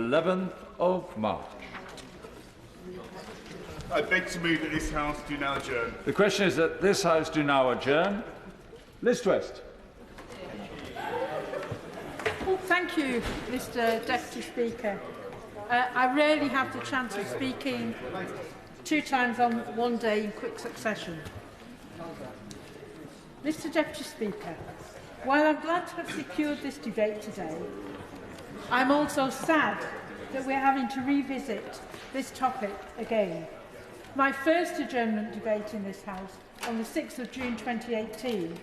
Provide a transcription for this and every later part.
11th of March. I beg to move that this House do now adjourn. The question is that this House do now adjourn. Liz Twist. Well, thank you, Mr Deputy Speaker. I rarely have the chance of speaking 2 times on one day in quick succession. Mr Deputy Speaker, while I'm glad to have secured this debate today, I'm also sad that we're having to revisit this topic again. My first adjournment debate in this House on the 6th of June 2018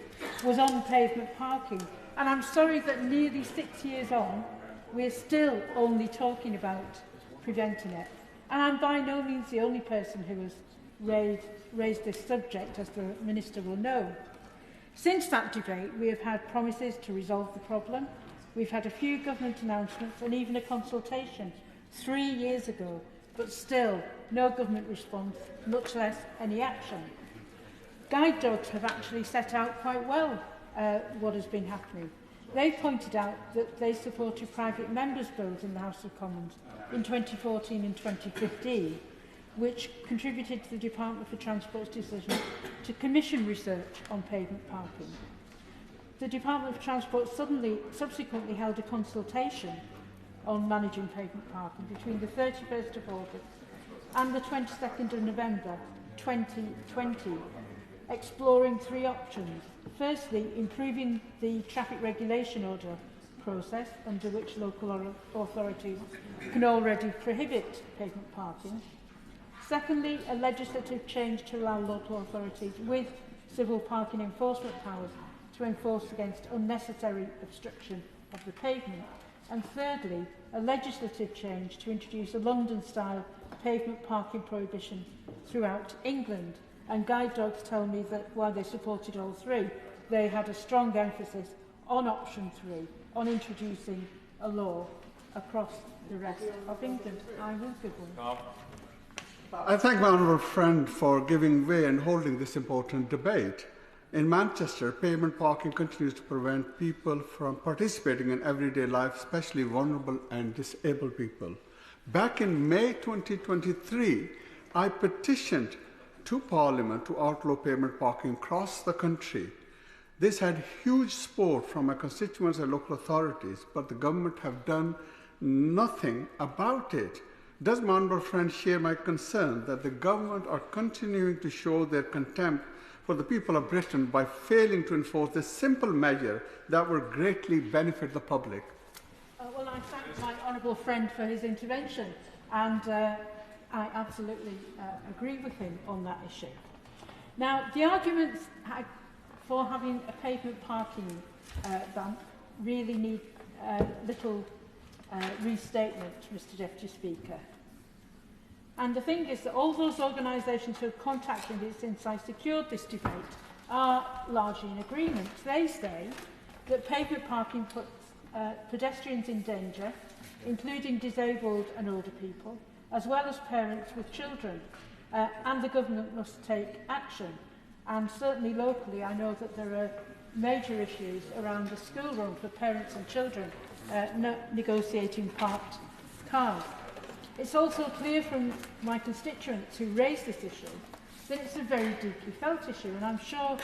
was on pavement parking, and I'm sorry that nearly 6 years on, we're still only talking about preventing it. And I'm by no means the only person who has raised this subject, as the Minister will know. Since that debate, we have had promises to resolve the problem. We've had a few government announcements and even a consultation 3 years ago, but still no government response, much less any action. Guide dogs have actually set out quite well what has been happening. They pointed out that they supported private members' bills in the House of Commons in 2014 and 2015, which contributed to the Department for Transport's decision to commission research on pavement parking. The Department for Transport subsequently held a consultation on managing pavement parking between the 31st of August and the 22nd of November 2020, exploring 3 options. Firstly, improving the traffic regulation order process under which local authorities can already prohibit pavement parking. Secondly, a legislative change to allow local authorities with civil parking enforcement powers to enforce against unnecessary obstruction of the pavement. And thirdly, a legislative change to introduce a London-style pavement parking prohibition throughout England. And guide dogs tell me that while they supported all 3, they had a strong emphasis on option 3, on introducing a law across the rest of England. I will give one. I thank my honourable friend for giving way and holding this important debate. In Manchester, pavement parking continues to prevent people from participating in everyday life, especially vulnerable and disabled people. Back in May 2023, I petitioned to Parliament to outlaw pavement parking across the country. This had huge support from my constituents and local authorities, but the government have done nothing about it. Does my honourable friend share my concern that the government are continuing to show their contempt for the people of Britain by failing to enforce this simple measure that will greatly benefit the public? Well, I thank my honourable friend for his intervention, and I absolutely agree with him on that issue. Now, the arguments for having a pavement parking ban really need little restatement, Mr Deputy Speaker. And the thing is that all those organisations who have contacted me since I secured this debate are largely in agreement. They say that pavement parking puts pedestrians in danger, including disabled and older people, as well as parents with children, and the government must take action. And certainly locally, I know that there are major issues around the school run for parents and children negotiating parked cars. It's also clear from my constituents who raised this issue that it's a very deeply felt issue, and I'm sure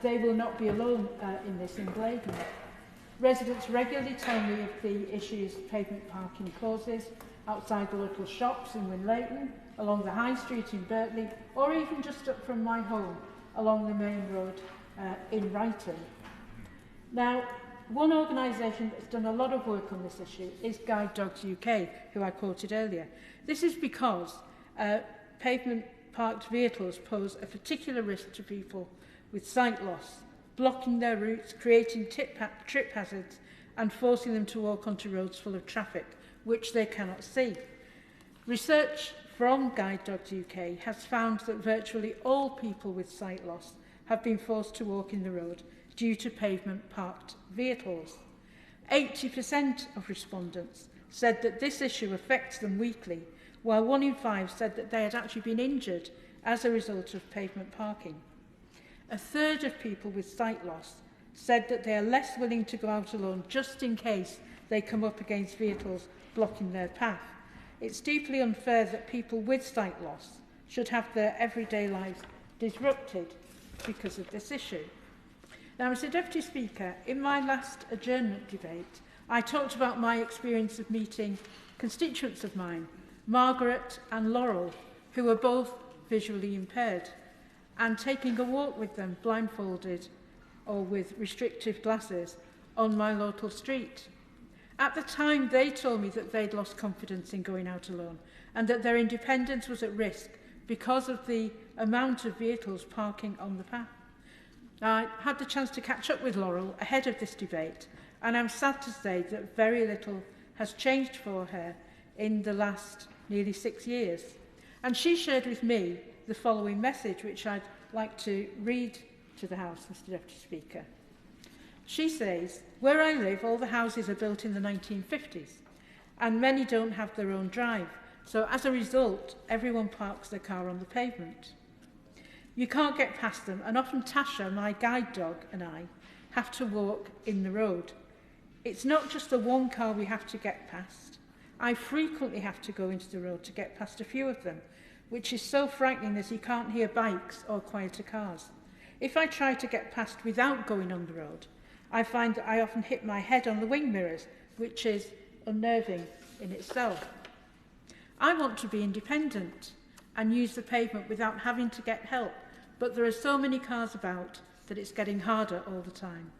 they will not be alone in this in Blaydon. Residents regularly tell me of the issues pavement parking causes outside the local shops in Winlayton, along the High Street in Berkeley, or even just up from my home along the main road in Wrighton. Now, one organisation that's done a lot of work on this issue is Guide Dogs UK, who I quoted earlier. This is because pavement-parked vehicles pose a particular risk to people with sight loss, blocking their routes, creating trip hazards and forcing them to walk onto roads full of traffic, which they cannot see. Research from Guide Dogs UK has found that virtually all people with sight loss have been forced to walk in the road due to pavement-parked vehicles. 80% of respondents said that this issue affects them weekly, while 1 in 5 said that they had actually been injured as a result of pavement parking. A third of people with sight loss said that they are less willing to go out alone just in case they come up against vehicles blocking their path. It's deeply unfair that people with sight loss should have their everyday lives disrupted because of this issue. Now, Mr Deputy Speaker, in my last adjournment debate, I talked about my experience of meeting constituents of mine, Margaret and Laurel, who were both visually impaired, and taking a walk with them blindfolded or with restrictive glasses on my local street. At the time, they told me that they'd lost confidence in going out alone and that their independence was at risk because of the amount of vehicles parking on the path. I had the chance to catch up with Laurel ahead of this debate, and I'm sad to say that very little has changed for her in the last nearly 6 years. And she shared with me the following message, which I'd like to read to the House, Mr Deputy Speaker. She says, "Where I live, all the houses are built in the 1950s, and many don't have their own drive. So as a result, everyone parks their car on the pavement. You can't get past them, and often Tasha, my guide dog, and I have to walk in the road. It's not just the one car we have to get past. I frequently have to go into the road to get past a few of them, which is so frightening as you can't hear bikes or quieter cars. If I try to get past without going on the road, I find that I often hit my head on the wing mirrors, which is unnerving in itself. I want to be independent and use the pavement without having to get help, but there are so many cars about that it's getting harder all the time.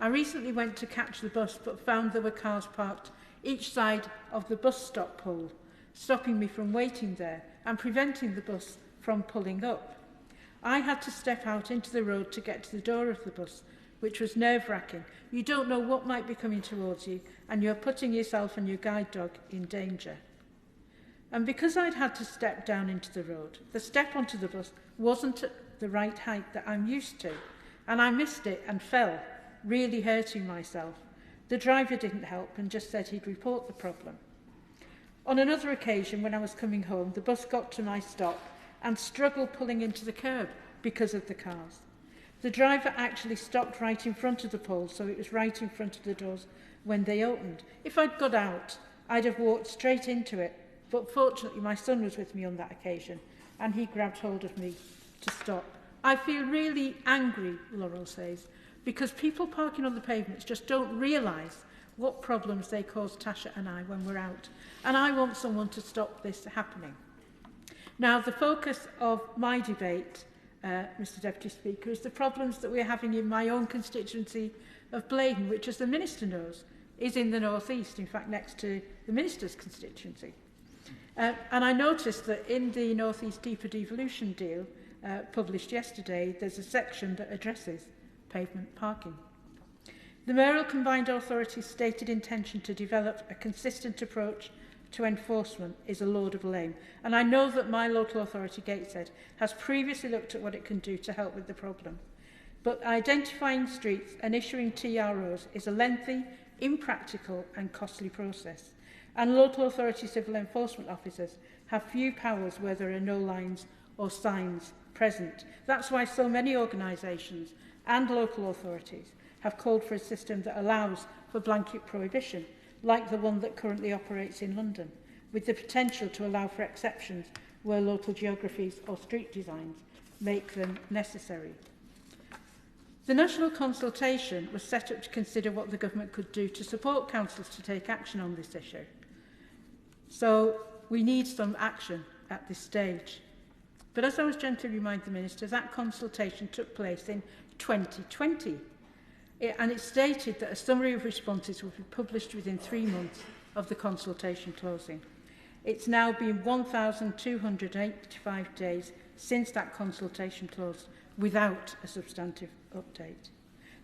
I recently went to catch the bus but found there were cars parked each side of the bus stop pole, stopping me from waiting there and preventing the bus from pulling up. I had to step out into the road to get to the door of the bus, which was nerve-wracking. You don't know what might be coming towards you, and you're putting yourself and your guide dog in danger. And because I'd had to step down into the road, the step onto the bus wasn't at the right height that I'm used to, and I missed it and fell, really hurting myself. The driver didn't help and just said he'd report the problem. On another occasion, when I was coming home, the bus got to my stop and struggled pulling into the curb because of the cars. The driver actually stopped right in front of the pole, so it was right in front of the doors when they opened. If I'd got out, I'd have walked straight into it, but fortunately my son was with me on that occasion, and he grabbed hold of me to stop. I feel really angry, Laurel says, because people parking on the pavements just don't realise what problems they cause Tasha and I when we're out, and I want someone to stop this happening. Now, the focus of my debate, Mr Deputy Speaker, is the problems that we're having in my own constituency of Blaydon, which, as the Minister knows, is in the North East, in fact next to the Minister's constituency. And I noticed that in the North East Deeper Devolution deal published yesterday, there's a section that addresses pavement parking. The Mayoral Combined Authority's stated intention to develop a consistent approach to enforcement is a laudable aim, and I know that my local authority, Gateshead, has previously looked at what it can do to help with the problem. But identifying streets and issuing TROs is a lengthy, impractical and costly process, and local authority civil enforcement officers have few powers where there are no lines or signs present. That's why so many organisations and local authorities have called for a system that allows for blanket prohibition, like the one that currently operates in London, with the potential to allow for exceptions where local geographies or street designs make them necessary. The national consultation was set up to consider what the government could do to support councils to take action on this issue. So we need some action at this stage. But as I was gently reminded the Minister, that consultation took place in 2020. And it stated that a summary of responses would be published within 3 months of the consultation closing. It's now been 1,285 days since that consultation closed without a substantive update.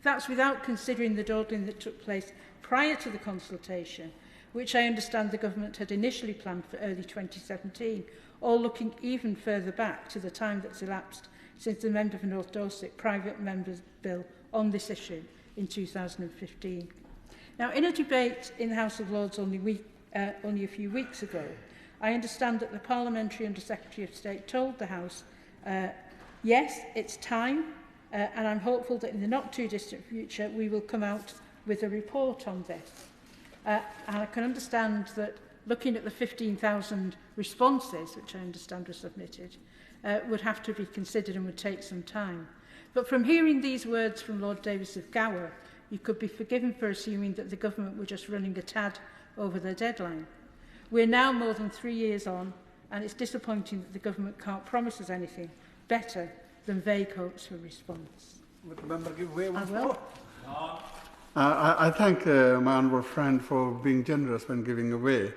That's without considering the dawdling that took place prior to the consultation, which I understand the government had initially planned for early 2017, or looking even further back to the time that's elapsed since the Member for North Dorset private member's bill on this issue in 2015. Now, in a debate in the House of Lords only a few weeks ago, I understand that the Parliamentary Under Secretary of State told the House, yes, it's time, and I'm hopeful that in the not too distant future we will come out with a report on this. And I can understand that looking at the 15,000 responses, which I understand were submitted, would have to be considered and would take some time. But from hearing these words from Lord Davis of Gower, you could be forgiven for assuming that the government were just running a tad over their deadline. We're now more than 3 years on, and it's disappointing that the government can't promise us anything better than vague hopes for response. Would the member give way once I will. more? I thank my honourable friend for being generous when giving away.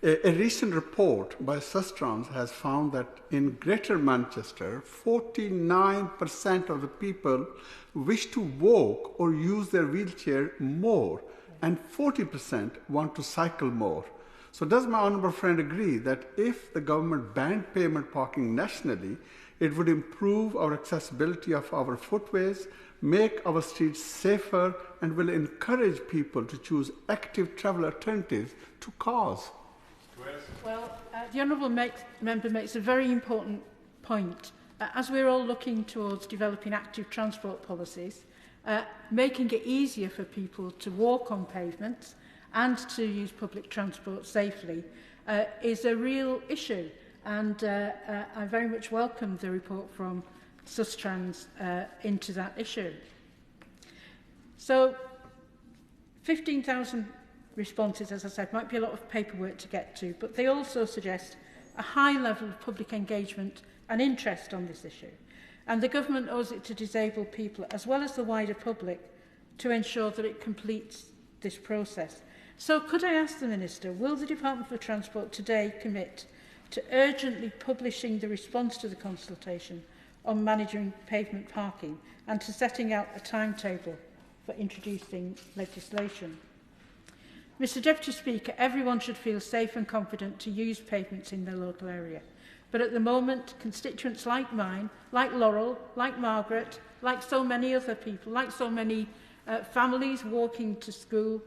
A recent report by Sustrans has found that in Greater Manchester, 49% of the people wish to walk or use their wheelchair more, and 40% want to cycle more. So does my honourable friend agree that if the government banned pavement parking nationally, it would improve our accessibility of our footways, make our streets safer, and will encourage people to choose active travel alternatives to cars? Well, the Honourable Member makes a very important point. As we're all looking towards developing active transport policies, making it easier for people to walk on pavements and to use public transport safely is a real issue. And I very much welcome the report from Sustrans into that issue. So 15,000 responses, as I said, might be a lot of paperwork to get to, but they also suggest a high level of public engagement and interest on this issue. And the government owes it to disabled people, as well as the wider public, to ensure that it completes this process. So could I ask the Minister, will the Department for Transport today commit to urgently publishing the response to the consultation on managing pavement parking and to setting out a timetable for introducing legislation? Mr Deputy Speaker, everyone should feel safe and confident to use pavements in their local area. But at the moment, constituents like mine, like Laurel, like Margaret, like so many other people, like so many families walking to school,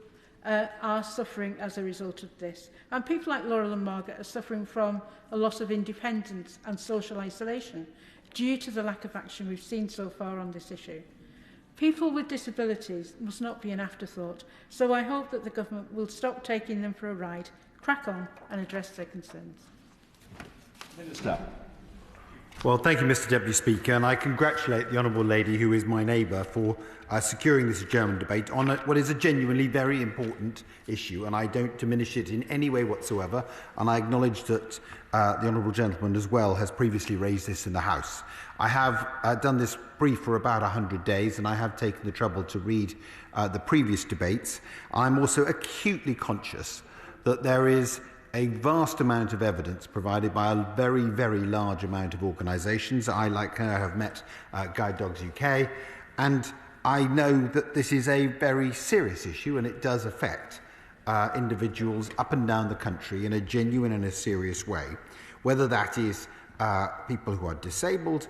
are suffering as a result of this. And people like Laurel and Margaret are suffering from a loss of independence and social isolation due to the lack of action we've seen so far on this issue. People with disabilities must not be an afterthought, so I hope that the government will stop taking them for a ride, crack on and address their concerns. Minister. Well, thank you, Mr Deputy Speaker, and I congratulate the Honourable Lady, who is my neighbour, for securing this adjournment debate on what is a genuinely very important issue, and I don't diminish it in any way whatsoever, and I acknowledge that the Honourable Gentleman as well has previously raised this in the House. I have done this brief for about 100 days, and I have taken the trouble to read the previous debates. I'm also acutely conscious that there is a vast amount of evidence provided by a very, very large amount of organisations. I, like her, have met Guide Dogs UK, and I know that this is a very serious issue, and it does affect individuals up and down the country in a genuine and a serious way, whether that is people who are disabled,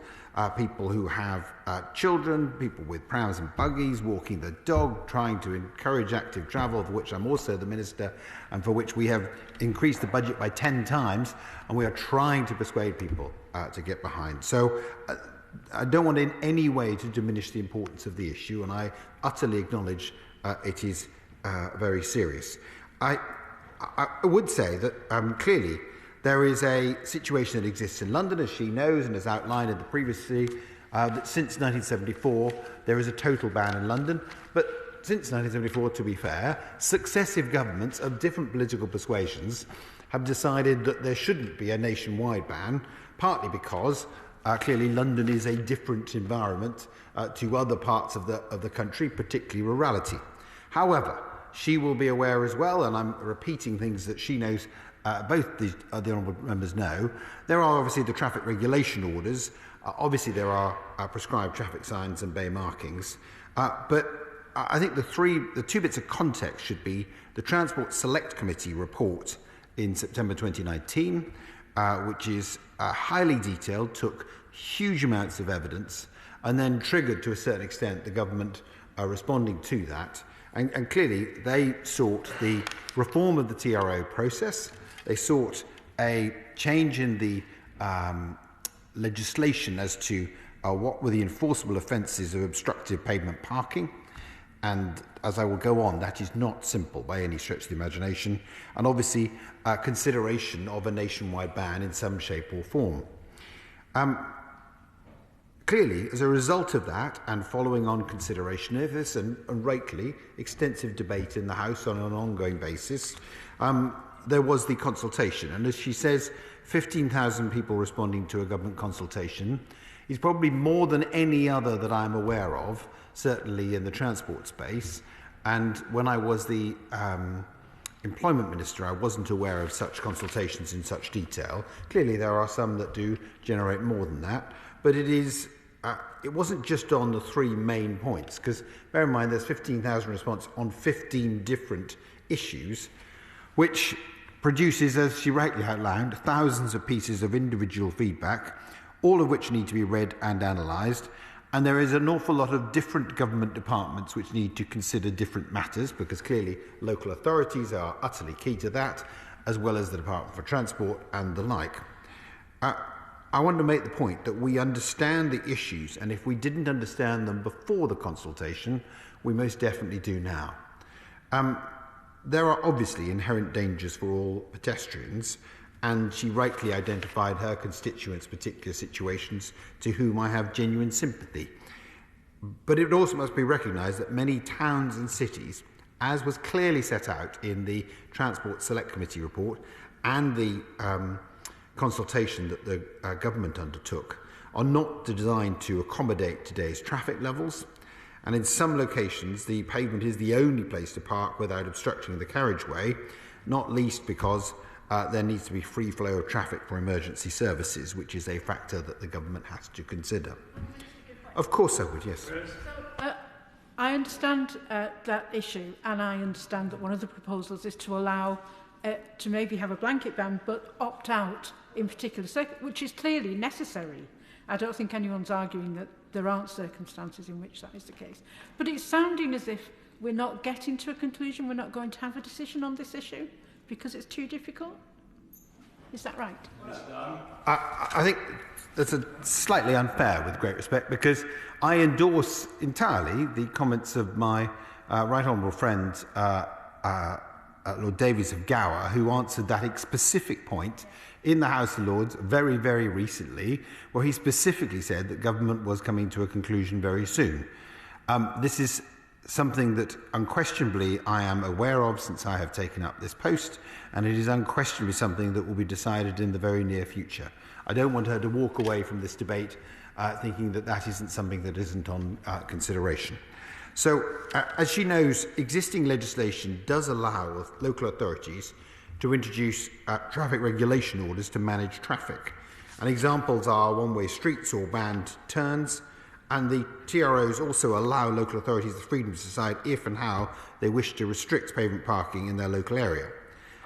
people who have children, people with prams and buggies, walking the dog, trying to encourage active travel, for which I'm also the Minister, and for which we have increased the budget by 10 times, and we are trying to persuade people to get behind. So I don't want in any way to diminish the importance of the issue, and I utterly acknowledge it is very serious. I would say that clearly there is a situation that exists in London, as she knows and as outlined in the previously, that since 1974 there is a total ban in London. But since 1974, to be fair, successive governments of different political persuasions have decided that there shouldn't be a nationwide ban, partly because clearly London is a different environment to other parts of the country, particularly rurality. However, she will be aware as well, and I'm repeating things that she knows, both the honourable members know, there are obviously the traffic regulation orders, obviously there are prescribed traffic signs and bay markings, but I think the two bits of context should be the Transport Select Committee report in September 2019, which is highly detailed, took huge amounts of evidence, and then triggered to a certain extent the government responding to that. And clearly they sought the reform of the TRO process. They sought a change in the legislation as to what were the enforceable offences of obstructive pavement parking. and as I will go on, that is not simple by any stretch of the imagination, and obviously consideration of a nationwide ban in some shape or form. Clearly, as a result of that, and following on consideration of this, and rightly, extensive debate in the House on an ongoing basis, there was the consultation. And as she says, 15,000 people responding to a government consultation is probably more than any other that I'm aware of, certainly in the transport space. And when I was the Employment Minister, I wasn't aware of such consultations in such detail. Clearly, there are some that do generate more than that, but it wasn't just on the three main points, because bear in mind there's 15,000 responses on 15 different issues, which produces, as she rightly outlined, thousands of pieces of individual feedback, all of which need to be read and analysed. And there is an awful lot of different government departments which need to consider different matters, because clearly local authorities are utterly key to that, as well as the Department for Transport and the like. I want to make the point that we understand the issues, and if we didn't understand them before the consultation, we most definitely do now. There are obviously inherent dangers for all pedestrians, and she rightly identified her constituents' particular situations, to whom I have genuine sympathy. But it also must be recognised that many towns and cities, as was clearly set out in the Transport Select Committee report and the consultation that the government undertook, are not designed to accommodate today's traffic levels, and in some locations the pavement is the only place to park without obstructing the carriageway, not least because there needs to be free flow of traffic for emergency services, which is a factor that the government has to consider. Of course I would, yes. I understand that issue, and I understand that one of the proposals is to allow to maybe have a blanket ban but opt out in particular, which is clearly necessary. I don't think anyone's arguing that there aren't circumstances in which that is the case. But it's sounding as if we're not getting to a conclusion, we're not going to have a decision on this issue because it's too difficult. Is that right? I think that's slightly unfair, with great respect, because I endorse entirely the comments of my right honourable friend, Lord Davies of Gower, who answered that specific point in the House of Lords very, very recently, where he specifically said that government was coming to a conclusion very soon. This is something that unquestionably I am aware of since I have taken up this post, and it is unquestionably something that will be decided in the very near future. I don't want her to walk away from this debate thinking that that isn't something that isn't on consideration. So, as she knows, existing legislation does allow local authorities to introduce traffic regulation orders to manage traffic. And examples are one-way streets or banned turns, and the TROs also allow local authorities the freedom to decide if and how they wish to restrict pavement parking in their local area.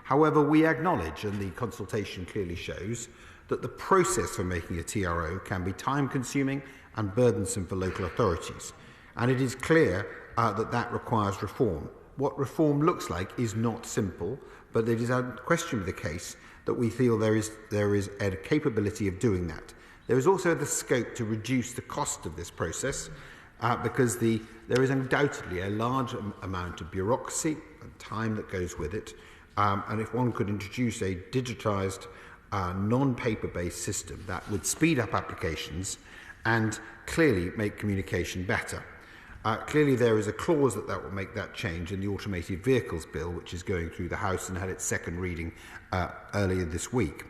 However, we acknowledge, and the consultation clearly shows, that the process for making a TRO can be time-consuming and burdensome for local authorities. And it is clear that that requires reform. What reform looks like is not simple, but it is unquestionably the case that we feel there is a capability of doing that. There is also the scope to reduce the cost of this process because there is undoubtedly a large amount of bureaucracy and time that goes with it. And if one could introduce a digitised, non-paper-based system, that would speed up applications and clearly make communication better. Clearly there is a clause that will make that change in the Automated Vehicles Bill, which is going through the House and had its second reading earlier this week.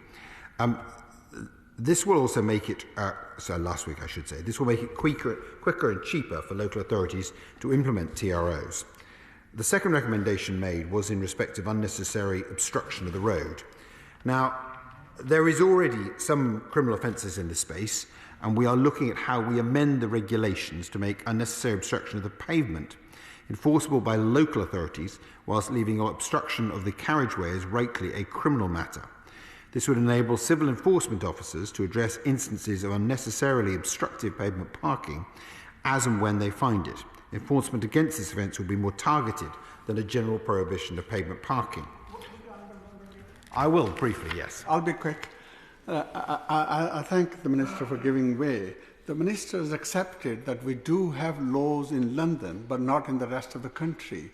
This will also make it, last week I should say, this will make it quicker and cheaper for local authorities to implement TROs. The second recommendation made was in respect of unnecessary obstruction of the road. Now, there is already some criminal offences in this space, and we are looking at how we amend the regulations to make unnecessary obstruction of the pavement enforceable by local authorities, whilst leaving obstruction of the carriageway as rightly a criminal matter. This would enable civil enforcement officers to address instances of unnecessarily obstructive pavement parking as and when they find it. Enforcement against this offence will be more targeted than a general prohibition of pavement parking. I will briefly, yes. I'll be quick. I thank the Minister for giving way the Minister has accepted that we do have laws in London, but not in the rest of the country.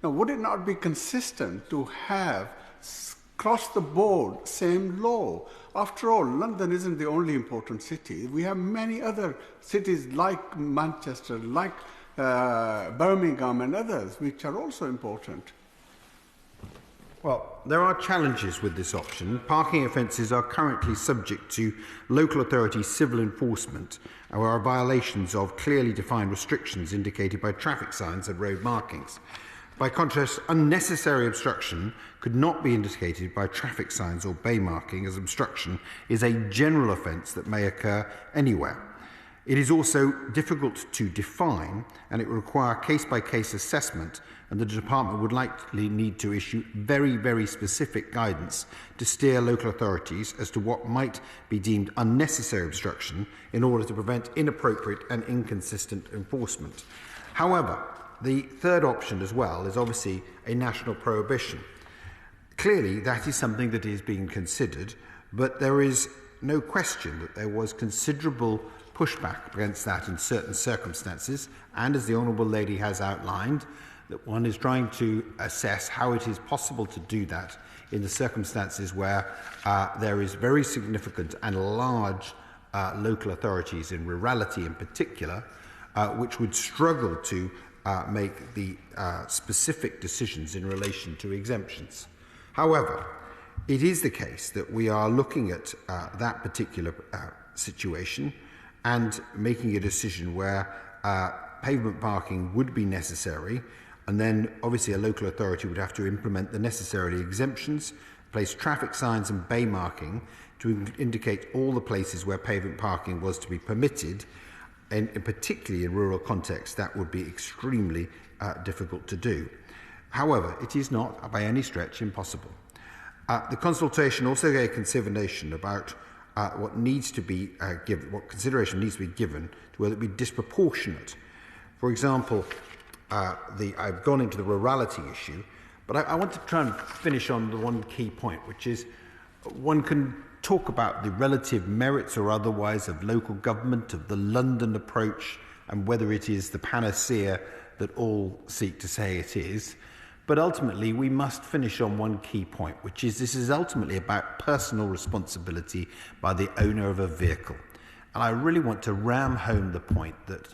Now, would it not be consistent to have across the board same law? After all, London isn't the only important city. We have many other cities like Manchester, like Birmingham and others, which are also important. Well, there are challenges with this option. Parking offences are currently subject to local authority civil enforcement and are violations of clearly defined restrictions indicated by traffic signs and road markings. By contrast, unnecessary obstruction could not be indicated by traffic signs or bay marking, as obstruction is a general offence that may occur anywhere. It is also difficult to define, and it will require case-by-case assessment, and the department would likely need to issue very, very specific guidance to steer local authorities as to what might be deemed unnecessary obstruction in order to prevent inappropriate and inconsistent enforcement. However, the third option as well is obviously a national prohibition. Clearly, that is something that is being considered, but there is no question that there was considerable pushback against that in certain circumstances, and as the Honourable Lady has outlined, that one is trying to assess how it is possible to do that in the circumstances where there is very significant and large local authorities in rurality in particular, which would struggle to make the specific decisions in relation to exemptions. However, it is the case that we are looking at that particular situation and making a decision where pavement parking would be necessary, and then obviously a local authority would have to implement the necessary exemptions, place traffic signs and bay marking to indicate all the places where pavement parking was to be permitted, and particularly in rural contexts that would be extremely difficult to do. However, it is not by any stretch impossible. The consultation also gave consideration about what needs to be given, what consideration needs to be given to whether it be disproportionate. For example, I've gone into the rurality issue, but I want to try and finish on the one key point, which is one can talk about the relative merits or otherwise of local government, of the London approach, and whether it is the panacea that all seek to say it is. But ultimately, we must finish on one key point, which is this is ultimately about personal responsibility by the owner of a vehicle. And I really want to ram home the point that,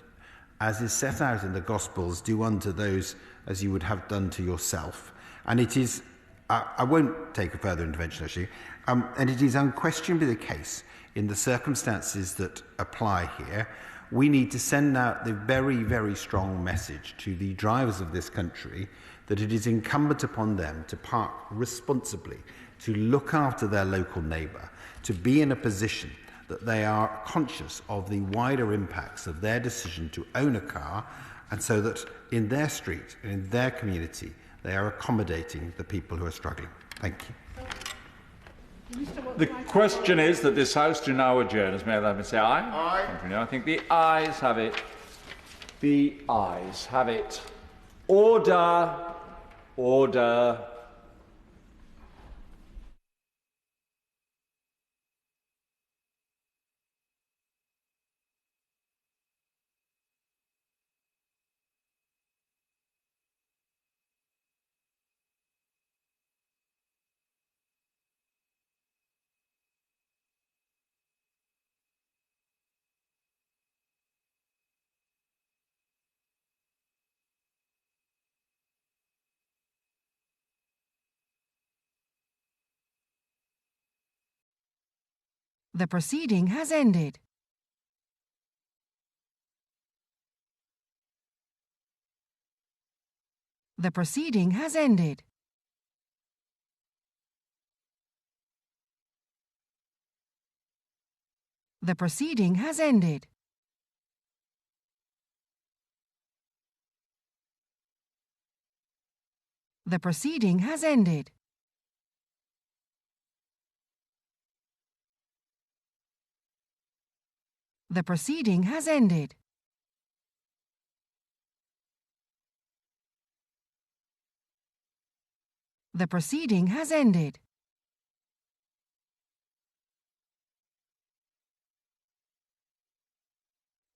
as is set out in the Gospels, do unto those as you would have done to yourself. And it is, I won't take a further intervention actually, and it is unquestionably the case in the circumstances that apply here, we need to send out the very, very strong message to the drivers of this country that it is incumbent upon them to park responsibly, to look after their local neighbour, to be in a position that they are conscious of the wider impacts of their decision to own a car, and so that in their street and in their community they are accommodating the people who are struggling. Thank you. The question is that this House do now adjourn. As Mayor, let me say aye. Aye. I think the ayes have it. The ayes have it. Order. Order. The proceeding has ended. The proceeding has ended. The proceeding has ended. The proceeding has ended. The proceeding has ended. The proceeding has ended.